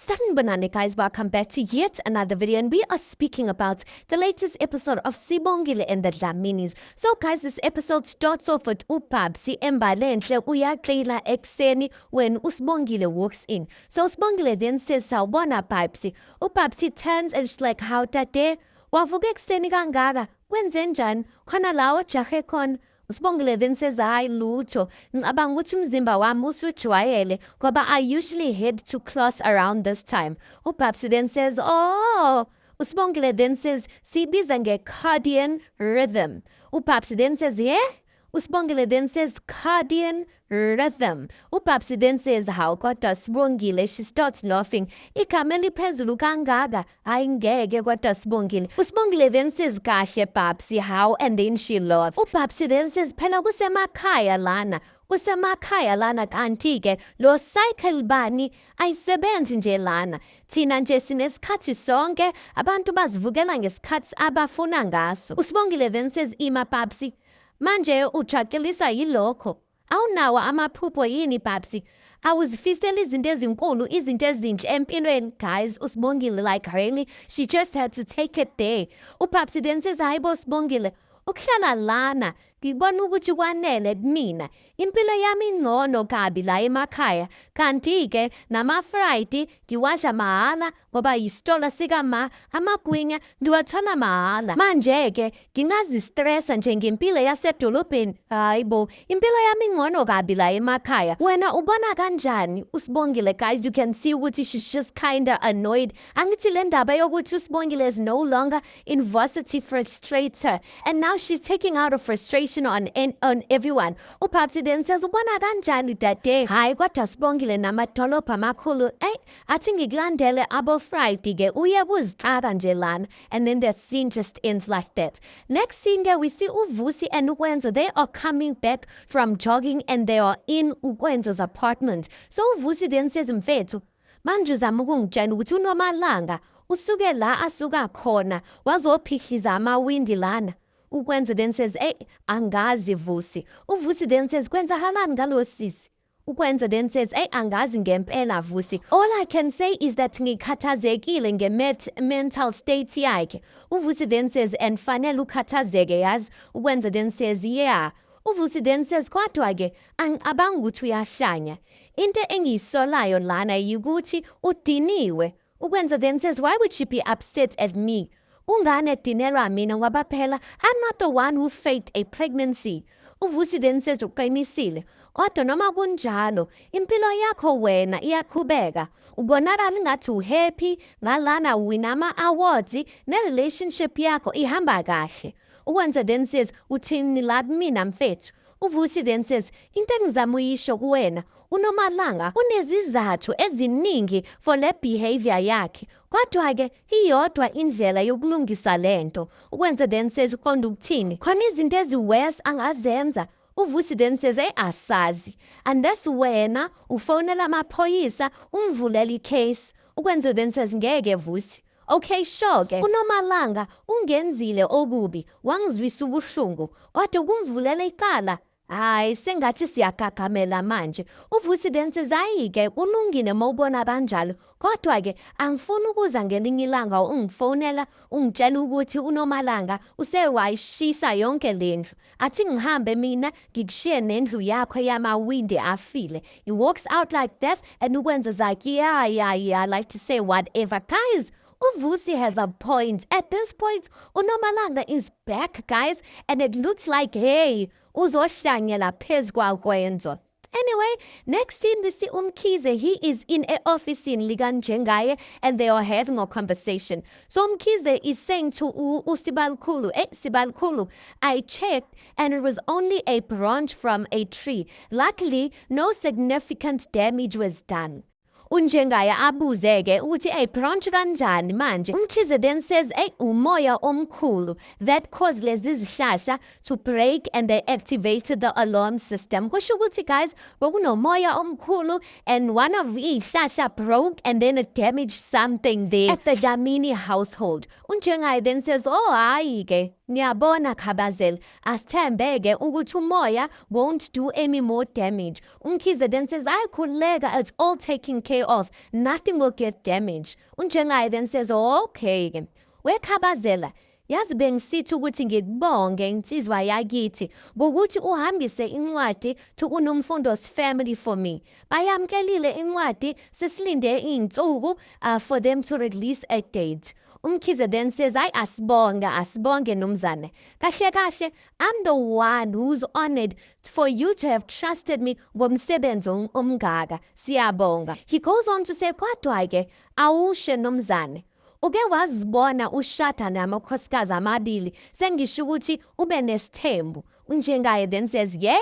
Sanibonani guys, welcome back to yet another video, and we are speaking about the latest episode of Sibongile and the Dlaminis. So guys, this episode starts off with uPapsi Mbalenhle uyaqila ekseni when uSibongile walks in. So uSibongile then says, "Sawubona Papsi." uPapsi turns and she's like, "How tate? Wavuka ekseni kangaka? Kwenzenjani? Khona la ojahe khona?" uSibongile then says, "Hayi lutho. Ngicabanga ukuthi umzimba wami usujwayele ngoba I usually head to class around this time." uPapsi then says, "Oh." uSibongile then says, "Sibiza nge-cardian rhythm." uPapsi then says, "Yeah?" uSibongile then says, "Cardian rhythm." uPapsi then says, "Hawu kodwa Sibongile." She starts laughing. "Igama eliphezulu kangaka? Hayi ngeke kodwa Sibongile." uSibongile then says, "Kahle Papsi, how?" And then she laughs. uPapsi then says, "Phela kusemakhaya lana. Kusemakhaya lana kanti-ke lo cycle bani ayisebenzi nje lana. Thina nje sinesikhathi sonke, abantu bazivukela ngesikhathi abafuna ngaso." uSibongile then says, "Ima Papsi, manje ujakelisa yilokho. Awunawo amaphupho yini Papsi? Awuzifisela izinto ezinkulu, izinto ezinhle empilweni." Guys, uSibongile like really, she just had to take it there. uPapsi then says, "Hayibo Sibongile, ukuhlala lana ngibona ukuthi kwanele kumina. Impilo yami ingcono kabi la emakhaya. Kanti-ke nama-Friday ngiwadla mahhala ngoba yisitolo sikama, amagwinya ngiwathola mahhala. Manje-ke ngingazistressa nje ngempilo yasedolobheni. Hayibo, impilo yami ingcono kabi la emakhaya. Wena ubona kanjani?" uSibongile, guys, you can see ukuthi she's just kinda annoyed. Angithi le ndaba yokuthi uSibongile is no longer in varsity frustrates her. And now she's taking out her frustration on everyone. uPapsi then says, "Ubona kanjani dade? Hayi kodwa Sibongile namadolobha amakhulu. Athi ngikulandele abo Friday-ke uye uzixaka nje lana." And then that scene just ends like that. Next scene-ke we see uVusi and uKwenzo. They are coming back from jogging and they are in uKwenzo's apartment. So uVusi then says, "Mfethu, manje uzama ukungitshela ukuthi uNomalanga usuke la asuka khona wazophihliza amawindi lana." uKwenzo then says, "Angazi Vusi." uVusi then says, "Kwenzakalani ngalo sisi?" uKwenzo then says, "Angazi ngempela Vusi. All I can say is that ngikhathazekile nge-mental state yakhe." uVusi then says, "And fanele ukhathazeke yazi." uKwenzo then says, "Yeah." uVusi then says, "Kodwa-ke angicabangi ukuthi uyahlanya. Into engiyisolayo lana yikuthi udiniwe." uKwenzo then says, "Why would she be upset at me? Ungane dinelwa mina ngoba phela I'm not the one who faked a pregnancy." uVusi then says, "Uqinisile. Kodwa noma kunjalo, impilo yakho wena iyaqhubeka. Ubonakala ngathi uhappy, ngalana wina ama-awards, ne-relationship yakho ihamba kahle." uKwenzo then says, "Uthini la kumina mfethu?" uVusi then says, "Into engizama uyisho kuwena, uNomalanga unezizathu eziningi for le behavior yakhe. Kodwa-ke iyodwa indlela yokulungisa lento." uKwenzo then says, "Uqonda ukuthini? Khona izinto eziworse angazenza." uVusi then says, "Asazi. Unless wena ufonela amaphoyisa umvulela icase." uKwenzo then says, "Ngeke Vusi. Okay, sure-ke. uNomalanga ungenzile okubi, wangizwisa ubuhlungu. Kodwa kumvulela icala? Hayi, sengathi siyagagamela manje." uVusi then says, "Hayi-ke kulungile mawubona kanjalo. Kodwa-ke angifuni ukuza ngelinye ilanga ungifonela ungitshela ukuthi uNomalanga usewayishisa yonke lendlu. Athi ngihambe mina ngikushiye nendlu yakho yamawindi afile." He walks out like that and uKwenzo's like, yeah, I like to say whatever. Guys, uVusi has a point. At this point, uNomalanga is back, guys, and it looks like, hey, uzohlanyela phezu kwaKwenzo. Anyway, next scene we see uMkhize. He is in an office in likaNjengaye and they are having a conversation. So uMkhize is saying to uSibalukhulu, Sibalukhulu, I checked and it was only a branch from a tree. Luckily, no significant damage was done." uNjengaye abuze-ke ukuthi branch kanjani manje. uMkhize then says, umoya omkhulu that caused lezi zihlahla to break and they activated the alarm system. Kusho ukuthi guys, bekunomoya omkhulu and one of izihlahla broke and then it damaged something there at the Dlamini household. uNjengaye then says, "Oh hayi-ke, Niyabona Khabazela, asithembeke ukuthi umoya won't do any more damage. Umkhize then says, ayakhululeka, it's all taken care of. Nothing will get damaged. Unjengaye then says, okay. Wekhabazela, yazi bengisithi ukuthi ngikubonge insizwa yakithi ngokuthi uhambise incwadi to uNomfundo's family for me. Bayamkelile incwadi sesilinde izinsuku for them to release a date. Umkhize then says, asibonge nomzane. Kahle, I'm the one who's honored for you to have trusted me ngomsebenzi omngaka. Siyabonga. He goes on to say, kodwa-ke, awushe nomzane. Uke wazibona ushada namakhosikazi amabili sengisho ukuthi ube nesithembu. Unjengaye then says, yay?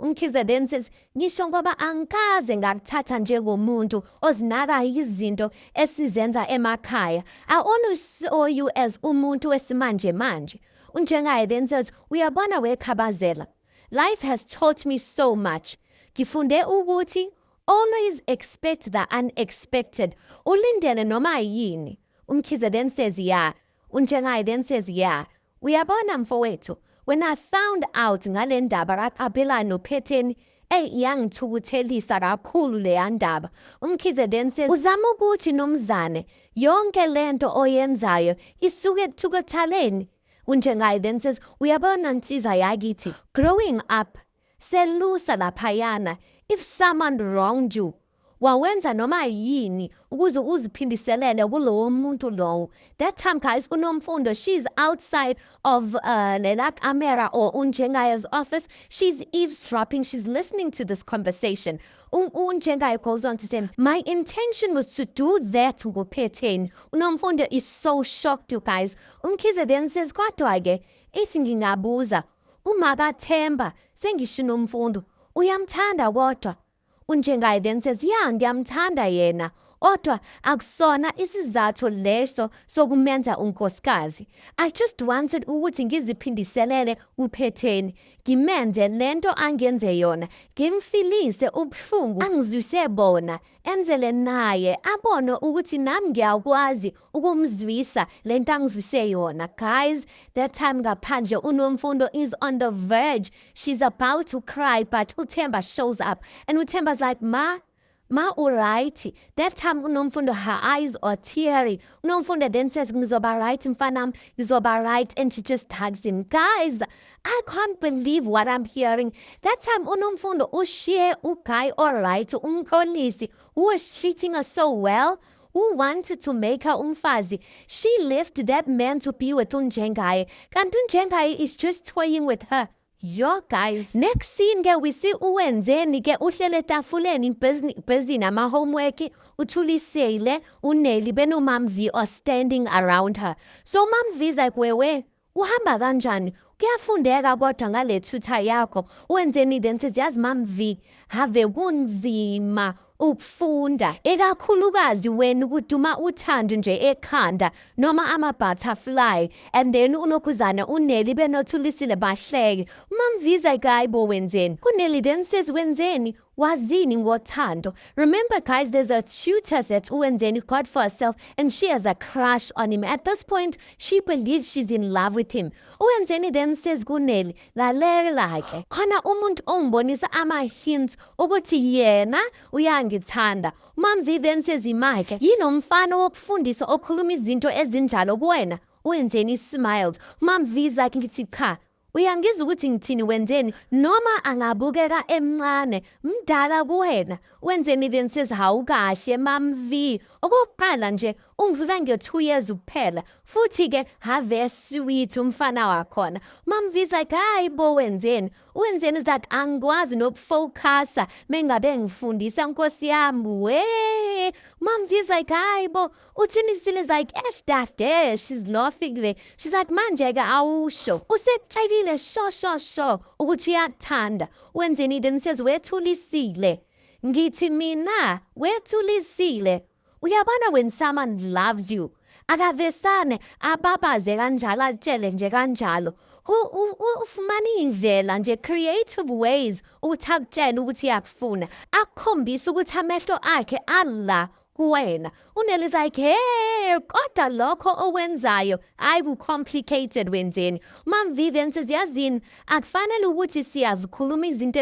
Umkhize then says, ngisho ngoba angikaze ngakuthatha njengomuntu ozinaka izinto esizenza emakhaya. I always saw you as umuntu wesimanje manje. Unjengaye then says, uyabona weKhabazela, life has taught me so much. Ngifunde ukuthi always expect the unexpected. Ulindele noma yini. Umkhize then says, yeah. Unjengaye then says, yeah. Uyabona mfowethu, when I found out ngale ndaba kaQaphelani noPhetheni, yangithukuthelisa kakhulu leya ndaba. Umkhize then says, uzama ukuthi nomzane, yonke lento oyenzayo isuke ebuthukethaleni. Unjengaye then says, uyabona nsizwa yakithi, growing up, selusa laphayana, if someone wronged you, wawenza noma yini ukuze uziphindiselele kulowo muntu lowo. That time guys, uNomfundo, she's outside of lela camera or Unjengaye's office. She's eavesdropping. She's listening to this conversation. Unjengaye goes on to say, my intention was to do that ngoPhetheni. uNomfundo is so shocked, you guys. Umkhize then says, kodwa-ke, ithi ngingabuza, uma kaThemba sengisho uNomfundo, uyamthanda kodwa? Unjengaye then says, yeah, ngiyamthanda yena. Odwa akusona isizathu leso sokumenza unkosikazi. I just wanted ukuthi ngiziphindiselele uPhetheni. Ngimenze lento angenze yona. Ngimfilise ubuhlungu angizwise bona. Enzele naye abone ukuthi nami ngiyakwazi ukumzwisa lento angizwise yona. Guys, that time ngaphandle uNomfundo is on the verge. She's about to cry, but uThemba shows up. And uThemba's like, Ma, alright. That time uNomfundo, her eyes are teary. uNomfundo then says, ngizoba right mfanam, ngizoba right, and she just hugs him. Guys, I can't believe what I'm hearing. That time uNomfundo ushiye uGuy alright, umkholisi, who was treating her so well, who wanted to make her umfazi. She left that man to be with Unjengaye. Kanti Unjengaye is just toying with her. Yo guys, next scene ke we see uWenzeni ke uhlele etafuleni busy nama homework, uthulisile, uNelly benoMamV are standing around her. So MamV's like, wewe uhamba kanjani? Kuyafundeka kodwa ngale tutor yakho. uWenzeni then says, yazi MamV, have kunzima ukufunda, ekakhulukazi wena ukuduma uthando nje ekhanda noma ama-butterfly, and then unokuzana uNelly benothulisile bahleke. uMamV like, bo Wenzeni. uNelly then says, Wenzeni, wazini ngothando? Remember guys, there's a tutor that uWenzeni got for herself and she has a crush on him. At this point, she believes she's in love with him. uWenzeni then says kuNelly, lalela-ke, khona umuntu ongibonisa ama-hints ukuthi yena uyangithanda. uMamV then says, imake, yinomfana wokufundisa okhuluma izinto ezinjalo kuwena? uWenzeni smiled. uMamV's like, ngithi cha. Uyangizwa ukuthi ngithini Wenzeni, noma angabukeka emncane, mdala kuwena. uWenzeni then says, hawu kahle MamV, okokuqala nje ungidlula nge2 years kuphela, futhi ke have sweet umfana wakhona. uMamV's like, hayi bo Wenzeni. uWenzeni is like, angikwazi nokufocusa mengabe ngifundisa nkosi yami we. uMamV's like, hayi bo. uThulisile is like, dade, she's laughing there. She's like, manje ke awusho, usekutshelile sho ukuthi uyakuthanda. uWenzeni then says, wethulisile. Ngithi mina wethulisile. Uyabona when someone loves you, akavesane ababaze kanjalo atshele nje kanjalo. Ufumana indlela nje, creative ways ukuthi akutshele ukuthi yakufuna, akukhombisa ukuthi amehlo akhe alla kuwena. UNelly's like, hey, kodwa lokho owenzayo complicated wenzeni. Mom Vivian says, yazini, akufanele ukuthi siyazikhuluma izinto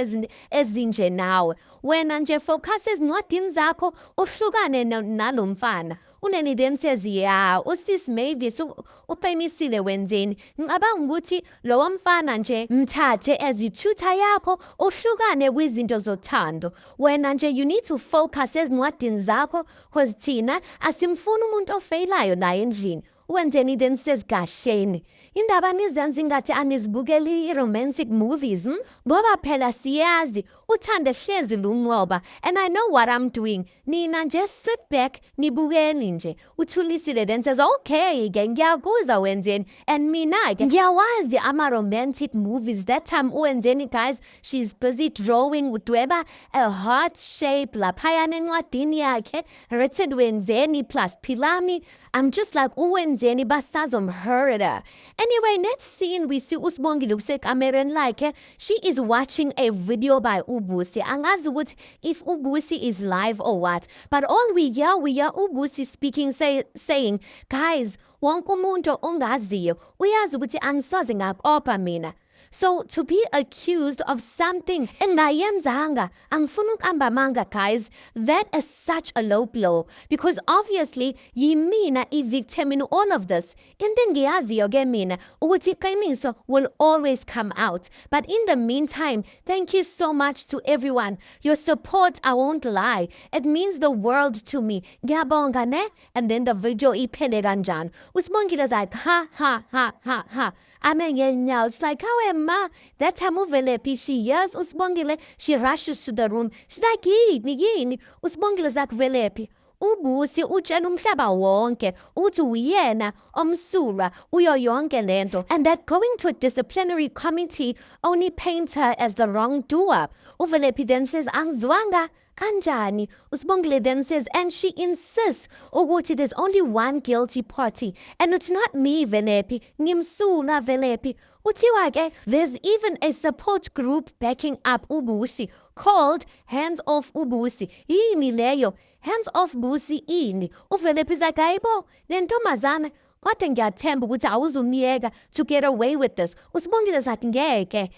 ezinje nawe. Wena nje focus ezincwadini zakho uhlukane nalo mfana. UNelly then says, yeah, usis Mavis uqinisile wenzeni. Ngicabanga ukuthi lowo mfana nje mthathe ezithutha yakho uhlukane kwizinto zothando. Wena nje you need to focus ezincwadini zakho cause thina asimfuni umuntu ofeylayo la endlini. Wenzeni then says, kahleni. Indaba nizenza ingathi anizibukeli i-romantic movies, Ngoba phela siyazi, uthande hlezi lunqoba. And I know what I'm doing. Nina just sit back, nibukeni nje. UThulisile then says, okay, ngiyakuzwa wenzeni. And mina-ke, ngiyawazi ama-romantic movies. That time uwenzeni, guys, she's busy drawing, udweba a heart shape, laphayana encwadini yakhe, written wenzeni plus Philami. I'm just like, uwenzeni basazomhurda. Anyway, next scene, we see uSibongile usekamereni like she is watching a video by Ubusi. Angazi ukuthi if Ubusi is live or what. But all we hear Ubusi speaking, saying, guys, wonke umuntu ongaziyo uyazi ukuthi angisoze ngakopa mina. So to be accused of something engayenzanga, angifuna ukuhamba manga, guys, that is such a low blow because obviously yimina i-victim in all of this. Into engiyaziyo ke mina ukuthi iqiniso will always come out. But in the meantime, thank you so much to everyone. Your support, I won't lie, it means the world to me. Ngiyabonga ne? And then the video iphele kanjani. USibongile's like, ha, ha, ha, ha, ha. I mean, yeah, it's like, how am I? That time uVelephi, she hears uSibongile, she rushes to the room. She's like, yini. uSibongile's like, Velephi, Ubusi utshela umhlaba wonke uthi uyena omsulwa uyo yonke lento, and that going to a disciplinary committee only paints her as the wrongdoer. uVelephi then says, angizwanga. Kanjani? uSibongile then says, and she insists ukuthi there's only one guilty party, and it's not me, Velephi, ngimsulwa Velephi. Uthiwa ke, there's even a support group backing up Ubusi called Hands Off Ubusi. Yini leyo? Hands Off Busi ini? uVelephi's like, hayibo, le ntombazana kodwa ngiyathemba ukuthi awuzumiyeka to get away with this. uSibongile sathi ngeke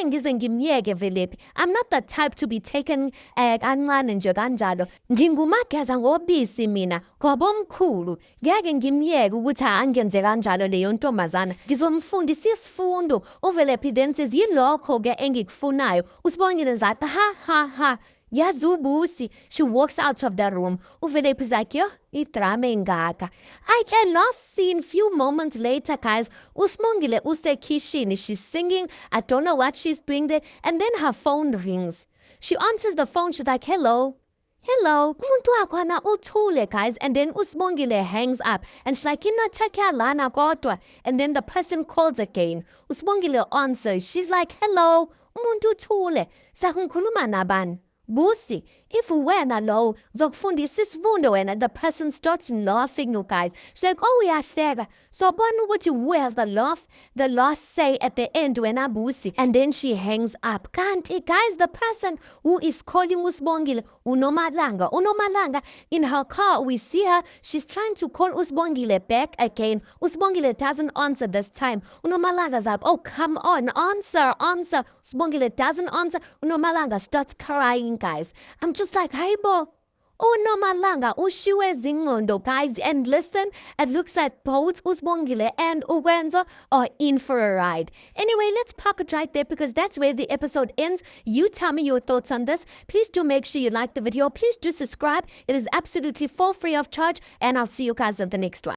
ngize ngimyeke Velephi. I'm not the type to be taken kancane nje kanjalo. Ngingumageza ngobisi mina ngobomkhulu. Ngeke ngimyeke ukuthi angenze kanjalo leyo ntombazana. Ngizomfundisa isifundo. uVelephi then says, yilokho ke engikufunayo. uSibongile sathi ha. Yazubusi. She walks out of the room. uVelephi's like, yo, idrama engaka. I can last scene few moments later, guys. uSibongile usekitchen. She's singing. I don't know what she's doing there. And then her phone rings. She answers the phone. She's like, hello. Umuntu wakhona uthule, guys. And then uSibongile hangs up. And she's like, inataka lana kodwa. And then the person calls again. uSibongile answers. She's like, hello. Umuntu uthule. She's like, ngikhuluma nabani? Busi, if wena lo zokufundisa isifundo wena, the person starts laughing, you guys. She's like, oh, uyahleka. So bona ukuthi where's the last say at the end when Busi. And then she hangs up. Kanti, guys, the person who is calling uSibongile, uNomalanga, in her car, we see her, she's trying to call uSibongile back again. uSibongile doesn't answer this time. uNomalanga's like, oh, come on, answer. uSibongile doesn't answer. uNomalanga starts crying, guys. I'm just like, hayibo. uNomalanga ushiwe zinqondo, guys. And listen, it looks like both uSibongile and uWenzo are in for a ride. Anyway, let's park it right there because that's where the episode ends. You tell me your thoughts on this. Please do make sure you like the video. Please do subscribe. It is absolutely for free of charge. And I'll see you guys on the next one.